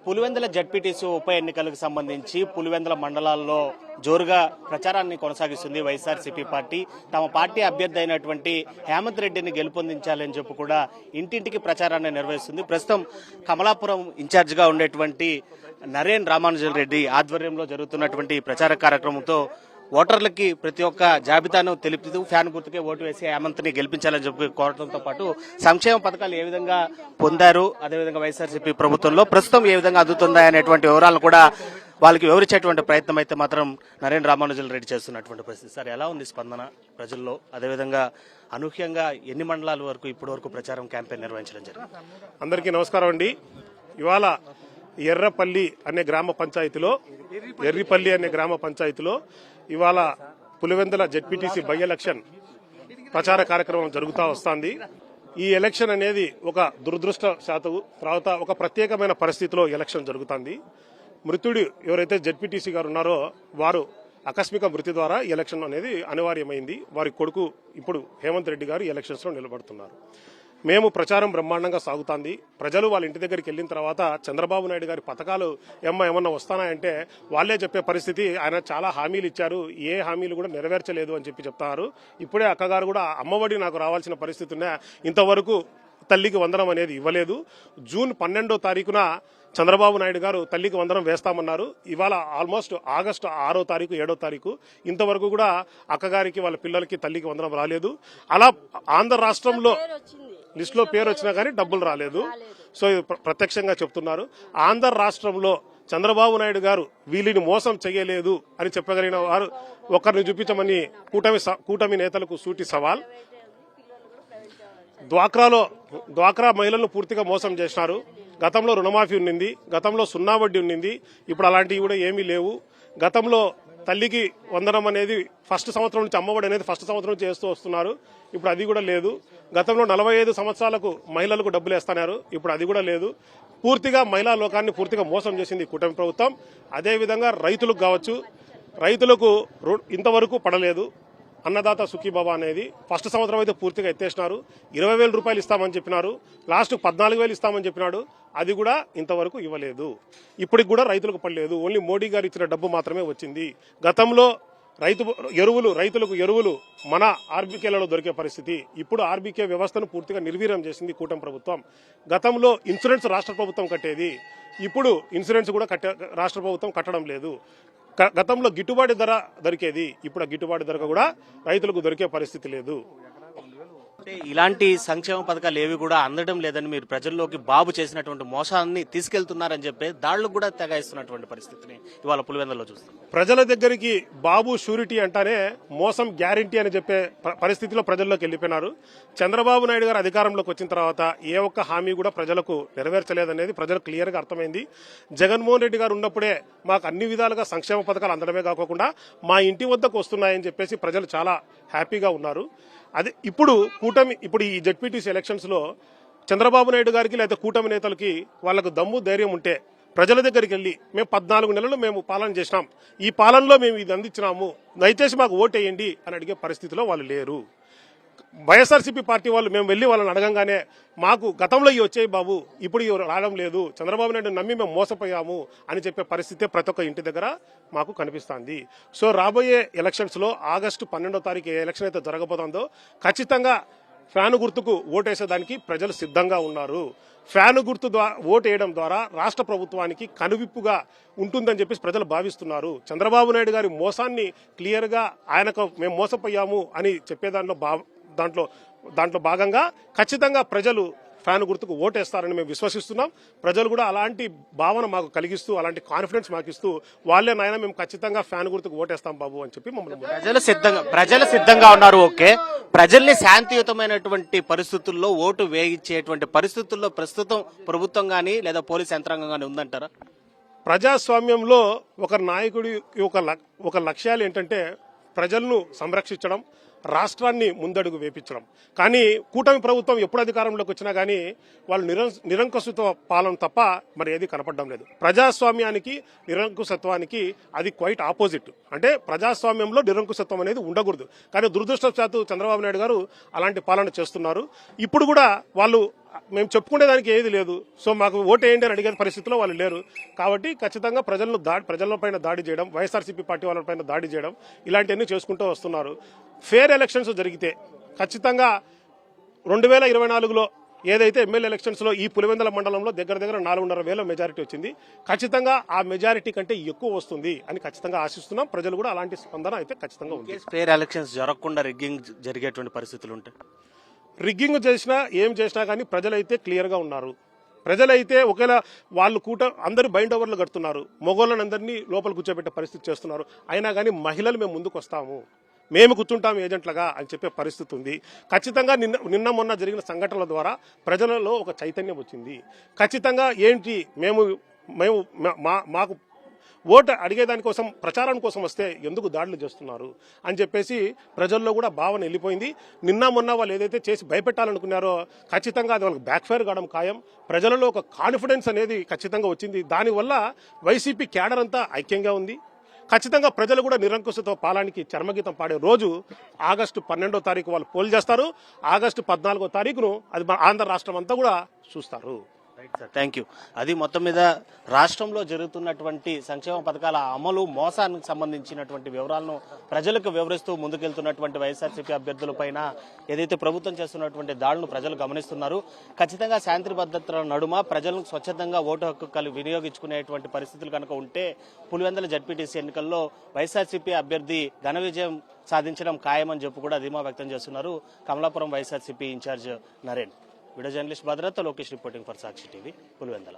Pulivendula ZPTC ఉప ఎన్నికలకు సంబంధించి పులివెందుల మండలాల్లో జోరుగా ప్రచారాన్ని కొనసాగిస్తుంది వైఎస్ఆర్సీపీ పార్టీ. తమ పార్టీ అభ్యర్థి అయినటువంటి హేమంత్ రెడ్డిని గెలుపొందించాలని చెప్పి కూడా ఇంటింటికి ప్రచారాన్ని నిర్వహిస్తుంది. ప్రస్తుతం కమలాపురం ఇన్ఛార్జిగా ఉండేటువంటి నరేన్ రామానుజన్ రెడ్డి ఆధ్వర్యంలో జరుగుతున్నటువంటి ప్రచార కార్యక్రమంతో ఓటర్లకి ప్రతి ఒక్క జాబితాను తెలుపుతూ ఫ్యాన్ గుర్తుకే ఓటు వేసి హేమంత్ని గెలిపించాలని చెప్పి కోరడంతో పాటు సంక్షేమ పథకాలు ఏ విధంగా పొందారు, అదేవిధంగా వైఎస్ఆర్సీపీ ప్రభుత్వంలో ప్రస్తుతం ఏ విధంగా అందుతుందా అనేటువంటి వివరాలను కూడా వాళ్ళకి వివరించేటువంటి ప్రయత్నం అయితే మాత్రం నరేన్ రామానుజన్ రెడ్డి చేస్తున్నటువంటి పరిస్థితి. సార్, ఎలా ఉంది స్పందన ప్రజల్లో? అదేవిధంగా అనూహ్యంగా ఎన్ని మండలాల వరకు ఇప్పటి వరకు ప్రచారం క్యాంపెయిన్ నిర్వహించడం జరిగింది? అందరికీ నమస్కారం అండి. ఇవాళ ఎర్రిపల్లి అనే గ్రామ పంచాయతీలో ఇవాళ పులివెందుల జెడ్పీటీసీ బై ఎలక్షన్ ప్రచార కార్యక్రమం జరుగుతూ వస్తుంది. ఈ ఎలక్షన్ అనేది ఒక దురదృష్టశాతం తర్వాత ఒక ప్రత్యేకమైన పరిస్థితిలో ఎలక్షన్ జరుగుతుంది. మృతుడు ఎవరైతే జెడ్పీటీసీ గారు ఉన్నారో వారు ఆకస్మిక మృతి ద్వారా ఎలక్షన్ అనేది అనివార్యమైంది. వారి కొడుకు ఇప్పుడు హేమంత్ రెడ్డి గారు ఎలక్షన్స్ లో నిలబడుతున్నారు. మేము ప్రచారం బ్రహ్మాండంగా సాగుతుంది. ప్రజలు వాళ్ళ ఇంటి దగ్గరికి వెళ్ళిన తర్వాత చంద్రబాబు నాయుడు గారి పథకాలు ఏమన్నా వస్తానాయంటే వాళ్లే చెప్పే పరిస్థితి. ఆయన చాలా హామీలు ఇచ్చారు, ఏ హామీలు కూడా నెరవేర్చలేదు అని చెప్తారు. ఇప్పుడే అక్కగారు కూడా అమ్మఒడి నాకు రావాల్సిన పరిస్థితి ఉన్నా ఇంతవరకు తల్లికి వందనం అనేది ఇవ్వలేదు. జూన్ 12వ తారీఖున చంద్రబాబు నాయుడు గారు తల్లికి వందనం వేస్తామన్నారు. ఇవాళ ఆల్మోస్ట్ ఆగస్టు 6వ తారీఖు 7వ తారీఖు ఇంతవరకు కూడా అక్కగారికి వాళ్ళ పిల్లలకి తల్లికి వందనం రాలేదు. అలా ఆంధ్ర రాష్ట్రంలో లిస్టులో పేరు వచ్చినా కానీ డబ్బులు రాలేదు. సో ప్రత్యక్షంగా చెప్తున్నారు. ఆంధ్ర రాష్ట్రంలో చంద్రబాబు నాయుడు గారు వీళ్ళని మోసం చేయలేదు అని చెప్పగలిగిన వారు ఒకరిని చూపించమని కూటమి నేతలకు సూటి సవాల్. డ్వాక్రా మహిళలను పూర్తిగా మోసం చేసినారు. గతంలో రుణమాఫీ ఉన్నింది, గతంలో సున్నా వడ్డీ ఉన్నింది, ఇప్పుడు అలాంటివి కూడా ఏమీ లేవు. గతంలో తల్లికి వందనం అనేది ఫస్ట్ సంవత్సరం నుంచి అమ్మఒడి అనేది ఫస్ట్ సంవత్సరం నుంచి చేస్తూ వస్తున్నారు, ఇప్పుడు అది కూడా లేదు. గతంలో 45 సంవత్సరాలకు మహిళలకు డబ్బులు వేస్తున్నారు, ఇప్పుడు అది కూడా లేదు. పూర్తిగా మహిళా లోకాన్ని పూర్తిగా మోసం చేసింది కూటమి ప్రభుత్వం. అదేవిధంగా రైతులకు కావచ్చు, రైతులకు ఇంతవరకు పడలేదు అన్నదాత సుఖీబాబా అనేది. ఫస్ట్ సంవత్సరం అయితే పూర్తిగా ఎత్తేసినారు. 20,000 రూపాయలు ఇస్తామని చెప్పినారు, లాస్ట్ 14,000 ఇస్తామని చెప్పినాడు, అది కూడా ఇంతవరకు ఇవ్వలేదు. ఇప్పటికి కూడా రైతులకు పడలేదు, ఓన్లీ మోడీ గారు ఇచ్చిన డబ్బు మాత్రమే వచ్చింది. గతంలో రైతులకు ఎరువులు మన ఆర్బీకేలలో దొరికే పరిస్థితి, ఇప్పుడు ఆర్బీకే వ్యవస్థను పూర్తిగా నిర్వీర్యం చేసింది కూటమి ప్రభుత్వం. గతంలో ఇన్సూరెన్స్ రాష్ట్ర ప్రభుత్వం కట్టేది, ఇప్పుడు ఇన్సూరెన్స్ కూడా రాష్ట్ర ప్రభుత్వం కట్టడం లేదు. గతంలో గిట్టుబాటు ధర దొరికేది, ఇప్పుడు ఆ గిట్టుబాటు ధర కూడా రైతులకు దొరికే పరిస్థితి లేదు. అంటే ఇలాంటి సంక్షేమ పథకాలు ఏవి కూడా అందడం లేదని మీరు ప్రజల్లోకి బాబు చేసినటువంటి మోసాన్ని తీసుకెళ్తున్నారని చెప్పి దాడులకు కూడా తెగాయిస్తున్నటువంటి పరిస్థితిని ఇవాళ పులివెందులలో చూస్తాం. ప్రజల దగ్గరికి బాబు షూరిటీ అంటానే మోసం గ్యారంటీ అని చెప్పే పరిస్థితిలో ప్రజల్లోకి వెళ్ళిపోయినారు. చంద్రబాబు నాయుడు గారు అధికారంలోకి వచ్చిన తర్వాత ఏ ఒక్క హామీ కూడా ప్రజలకు నెరవేర్చలేదనేది ప్రజలకు క్లియర్ గా అర్థమైంది. జగన్మోహన్ రెడ్డి గారు ఉన్నప్పుడే మాకు అన్ని విధాలుగా సంక్షేమ పథకాలు అందడమే కాకుండా మా ఇంటి వద్దకు వస్తున్నాయని చెప్పేసి ప్రజలు చాలా హ్యాపీగా ఉన్నారు. అదే ఇప్పుడు ఈ జెడ్పీటీసీ ఎలక్షన్స్ లో చంద్రబాబు నాయుడు గారికి లేదా కూటమి నేతలకి వాళ్లకు దమ్ము ధైర్యం ఉంటే ప్రజల దగ్గరికి వెళ్లి మేము 14 నెలలు మేము పాలన చేసినాం, ఈ పాలనలో మేము ఇది అందించినాము, దయచేసి మాకు ఓటేయండి అని అడిగే పరిస్థితిలో వాళ్ళు లేరు. వైఎస్ఆర్సీపీ పార్టీ వాళ్ళు మేము వెళ్లి వాళ్ళని అడగంగానే మాకు గతంలో ఇవి వచ్చాయి బాబు, ఇప్పుడు ఇవి రావడం లేదు, చంద్రబాబు నాయుడు నమ్మి మేము మోసపోయాము అని చెప్పే పరిస్థితి ప్రతి ఒక్క ఇంటి దగ్గర మాకు కనిపిస్తుంది. సో రాబోయే ఎలక్షన్స్ లో ఆగస్టు 12వ తారీఖు ఏ ఎలక్షన్ అయితే జరగబోతుందో ఖచ్చితంగా ఫ్యాను గుర్తుకు ఓటేసేదానికి ప్రజలు సిద్ధంగా ఉన్నారు. ఫ్యాను గుర్తు ఓటు వేయడం ద్వారా రాష్ట్ర ప్రభుత్వానికి కనువిప్పుగా ఉంటుందని చెప్పేసి ప్రజలు భావిస్తున్నారు. చంద్రబాబు నాయుడు గారి మోసాన్ని క్లియర్ గా ఆయనకు మేము మోసపోయాము అని చెప్పే దాంట్లో భాగంగా ఖచ్చితంగా ప్రజలు ఫ్యాన్ గుర్తుకు ఓటేస్తారని మేము విశ్వసిస్తున్నాం. ప్రజలు కూడా అలాంటి భావన మాకు కలిగిస్తూ అలాంటి కాన్ఫిడెన్స్ మాకు ఇస్తూ వాళ్ళే నాయన మేము ఖచ్చితంగా ఫ్యాన్ గుర్తుకు ఓటేస్తాం బాబు అని చెప్పి మమ్మల్ని ప్రజలు సిద్ధంగా ఉన్నారు. ఓకే, ప్రజల్ని శాంతియుతమైనటువంటి పరిస్థితుల్లో ఓటు వేయించేటువంటి పరిస్థితుల్లో ప్రస్తుతం ప్రభుత్వం గానీ లేదా పోలీస్ యంత్రాంగం గానీ ఉందంటారా? ప్రజాస్వామ్యంలో ఒక నాయకుడి ఒక లక్ష్యాలు ఏంటంటే ప్రజలను సంరక్షించడం, రాష్ట్రాన్ని ముందడుగు వేపించడం. కానీ కూటమి ప్రభుత్వం ఎప్పుడు అధికారంలోకి వచ్చినా గానీ వాళ్ళు నిరంకుశత్వ పాలన తప్ప మరి ఏది కనపడడం లేదు. ప్రజాస్వామ్యానికి నిరంకుశత్వానికి అది క్వైట్ ఆపోజిట్. అంటే ప్రజాస్వామ్యంలో నిరంకుశత్వం అనేది ఉండకూడదు, కానీ దురదృష్టవశాత్తు చంద్రబాబు నాయుడు గారు అలాంటి పాలన చేస్తున్నారు. ఇప్పుడు కూడా వాళ్ళు మేము చెప్పుకునేదానికి ఏది లేదు. సో మాకు ఓటు వేయండి అని అడిగే పరిస్థితిలో వాళ్ళు లేరు. కాబట్టి ఖచ్చితంగా ప్రజలపైన దాడి చేయడం, వైఎస్ఆర్సీపీ పార్టీ వాళ్ళపైన దాడి చేయడం ఇలాంటివన్నీ చేసుకుంటూ వస్తున్నారు. ఫేర్ ఎలక్షన్స్ జరిగితే ఖచ్చితంగా 2024లో ఏదైతే ఎమ్మెల్యే ఎలక్షన్స్ లో ఈ పులివెందుల మండలంలో దగ్గర 4,500,000 మెజారిటీ వచ్చింది. ఖచ్చితంగా ఆ మెజారిటీ కంటే ఎక్కువ వస్తుంది అని ఖచ్చితంగా ఆశిస్తున్నాం. ప్రజలు కూడా అలాంటి స్పందన అయితే ఖచ్చితంగా ఉంది. ఫేర్ ఎలక్షన్స్ జరగకుండా రిగ్గింగ్ జరిగేటువంటి పరిస్థితులు ఉంటాయి. రిగ్గింగ్ చేసినా ఏం చేసినా కానీ ప్రజలైతే క్లియర్ గా ఉన్నారు. ప్రజలైతే ఒకవేళ వాళ్ళు అందరూ బైండ్ ఓవర్లు కడుతున్నారు, మగోళ్ళని అందరినీ లోపల కూర్చోబెట్టే పరిస్థితి చేస్తున్నారు. అయినా కానీ మహిళలు మేము ముందుకు వస్తాము, మేము కూర్చుంటాం ఏజెంట్లుగా అని చెప్పే పరిస్థితి ఉంది. ఖచ్చితంగా నిన్న మొన్న జరిగిన సంఘటనల ద్వారా ప్రజలలో ఒక చైతన్యం వచ్చింది. ఖచ్చితంగా ఏంటి మాకు ఓటు అడిగేదానికోసం ప్రచారం కోసం వస్తే ఎందుకు దాడులు చేస్తున్నారు అని చెప్పేసి ప్రజల్లో కూడా భావన వెళ్ళిపోయింది. నిన్న మొన్న వాళ్ళు ఏదైతే చేసి భయపెట్టాలనుకున్నారో ఖచ్చితంగా అది వాళ్ళకి బ్యాక్ ఫైర్ కావడం ఖాయం. ప్రజలలో ఒక కాన్ఫిడెన్స్ అనేది ఖచ్చితంగా వచ్చింది. దానివల్ల వైసీపీ క్యాడర్ అంతా ఐక్యంగా ఉంది. ఖచ్చితంగా ప్రజలు కూడా నిరంకుశతో పాలనకి చర్మగీతం పాడే రోజు ఆగస్టు 12వ తారీఖు వాళ్ళు పోల్ చేస్తారు. ఆగస్టు 14వ తారీఖును అది ఆంధ్ర రాష్ట్రం అంతా కూడా చూస్తారు. Right sir, thank you. అది మొత్తం మీద రాష్ట్రంలో జరుగుతున్నటువంటి సంక్షేమ పథకాల అమలు మోసానికి సంబంధించినటువంటి వివరాలను ప్రజలకు వివరిస్తూ ముందుకెళ్తున్నటువంటి వైఎస్ఆర్సీపీ అభ్యర్థులపైన ఏదైతే ప్రభుత్వం చేస్తున్నటువంటి దాడులను ప్రజలు గమనిస్తున్నారు. ఖచ్చితంగా శాంతి భద్రతల నడుమ ప్రజలను స్వచ్ఛందంగా ఓటు హక్కు వినియోగించుకునేటువంటి పరిస్థితులు కనుక ఉంటే పులివెందుల జడ్పీటీసీ ఎన్నికల్లో వైఎస్ఆర్సీపీ అభ్యర్థి ఘన విజయం సాధించడం ఖాయమని చెప్పి కూడా ధీమా వ్యక్తం చేస్తున్నారు Kamalapuram YSRCP incharge Naren. Video journalist భద్రత Lokesh reporting for Sakshi TV, Pulivendula.